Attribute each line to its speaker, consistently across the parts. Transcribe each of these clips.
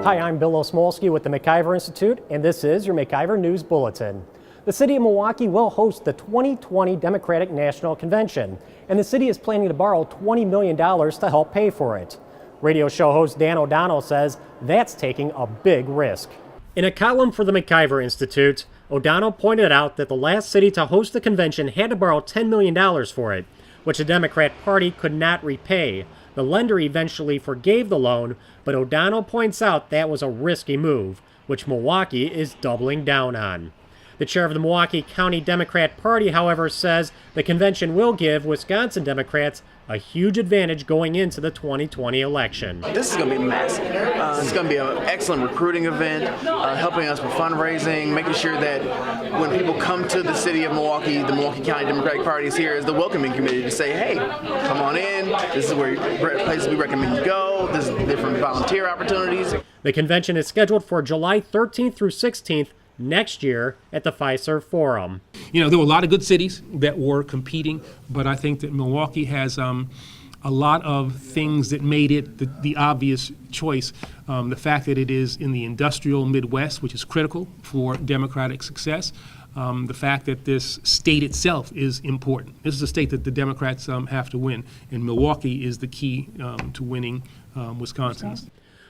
Speaker 1: Hi, I'm Bill Osmolsky with the MacIver Institute, and this is your MacIver News Bulletin. The city of Milwaukee will host the 2020 Democratic National Convention, and the city is planning to borrow $20 million to help pay for it. Radio show host Dan O'Donnell says that's taking a big risk. In a column for the MacIver Institute, O'Donnell pointed out that the last city to host the convention had to borrow $10 million for it, which the Democrat Party could not repay. The lender eventually forgave the loan, but O'Donnell points out that was a risky move, which Milwaukee is doubling down on. The chair of the Milwaukee County Democrat Party, however, says the convention will give Wisconsin Democrats a huge advantage going into the 2020 election.
Speaker 2: This is going to be massive. It's going to be an excellent recruiting event, helping us with fundraising, making sure that when people come to the city of Milwaukee, the Milwaukee County Democratic Party is here as the welcoming committee to say, hey, come on in, this is where places we recommend you go, there's different volunteer opportunities.
Speaker 1: The convention is scheduled for July 13th through 16th next year at the Fiserv Forum.
Speaker 3: You know, there were a lot of good cities that were competing, but I think that Milwaukee has a lot of things that made it the obvious choice. The fact that it is in the industrial Midwest, which is critical for Democratic success. The fact that this state itself is important. This is a state that the Democrats have to win, and Milwaukee is the key to winning Wisconsin.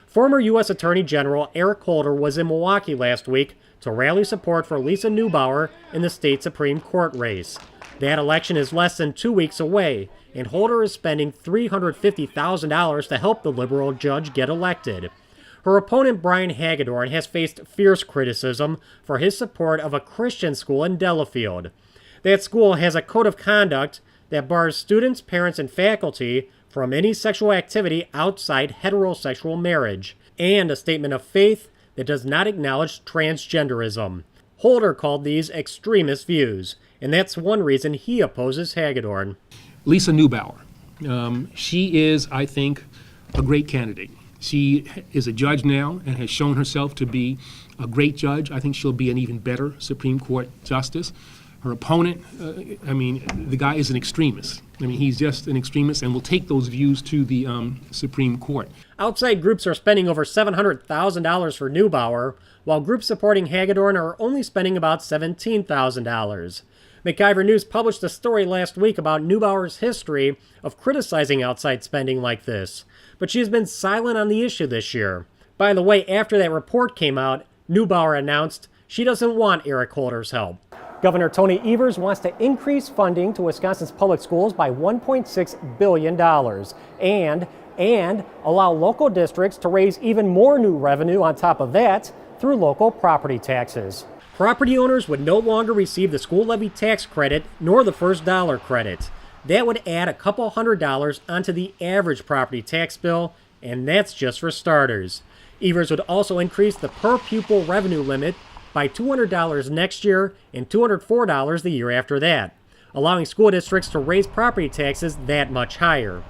Speaker 1: Former U.S. Attorney General Eric Holder was in Milwaukee last week to rally support for Lisa Neubauer in the state Supreme Court race. That election is less than 2 weeks away, and Holder is spending $350,000 to help the liberal judge get elected. Her opponent, Brian Hagedorn, has faced fierce criticism for his support of a Christian school in Delafield. That school has a code of conduct that bars students, parents, and faculty from any sexual activity outside heterosexual marriage, and a statement of faith that does not acknowledge transgenderism. Holder called these extremist views, and that's one reason he opposes Hagedorn.
Speaker 3: Lisa Neubauer, she is, I think, a great candidate. She is a judge now and has shown herself to be a great judge. I think she'll be an even better Supreme Court justice. Her opponent, the guy is an extremist. He's just an extremist and will take those views to the Supreme Court.
Speaker 1: Outside groups are spending over $700,000 for Neubauer, while groups supporting Hagedorn are only spending about $17,000. MacIver News published a story last week about Neubauer's history of criticizing outside spending like this, but she has been silent on the issue this year. By the way, after that report came out, Neubauer announced she doesn't want Eric Holder's help. Governor Tony Evers wants to increase funding to Wisconsin's public schools by $1.6 billion and allow local districts to raise even more new revenue on top of that through local property taxes. Property owners would no longer receive the school levy tax credit nor the first dollar credit. That would add a couple $100 onto the average property tax bill, and that's just for starters. Evers would also increase the per pupil revenue limit by $200 next year and $204 the year after that, allowing school districts to raise property taxes that much higher.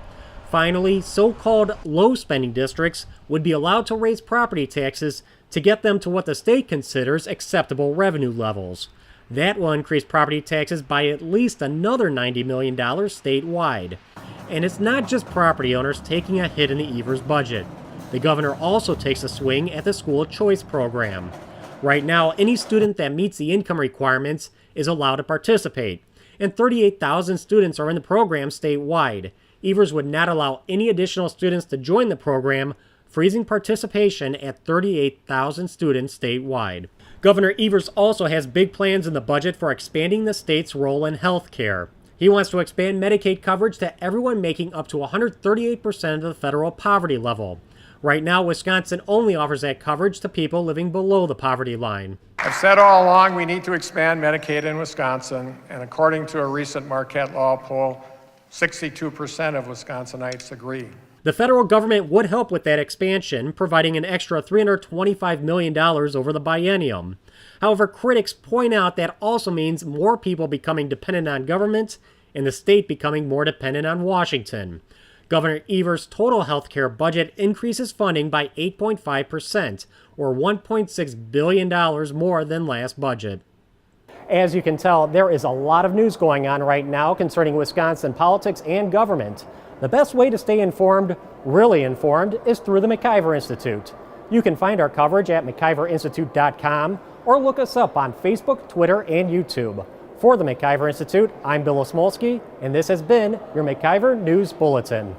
Speaker 1: Finally, so-called low-spending districts would be allowed to raise property taxes to get them to what the state considers acceptable revenue levels. That will increase property taxes by at least another $90 million statewide. And it's not just property owners taking a hit in the Evers budget. The governor also takes a swing at the school choice program. Right now, any student that meets the income requirements is allowed to participate, and 38,000 students are in the program statewide. Evers would not allow any additional students to join the program, freezing participation at 38,000 students statewide. Governor Evers also has big plans in the budget for expanding the state's role in health care. He wants to expand Medicaid coverage to everyone making up to 138% of the federal poverty level. Right now, Wisconsin only offers that coverage to people living below the poverty line.
Speaker 4: I've said all along we need to expand Medicaid in Wisconsin, and according to a recent Marquette Law poll, 62% of Wisconsinites agree.
Speaker 1: The federal government would help with that expansion, providing an extra $325 million over the biennium. However, critics point out that also means more people becoming dependent on government and the state becoming more dependent on Washington. Governor Evers' total health care budget increases funding by 8.5%, or $1.6 billion more than last budget. As you can tell, there is a lot of news going on right now concerning Wisconsin politics and government. The best way to stay informed, really informed, is through the MacIver Institute. You can find our coverage at MacIverInstitute.com or look us up on Facebook, Twitter, and YouTube. For the MacIver Institute, I'm Bill Osmolsky, and this has been your MacIver News Bulletin.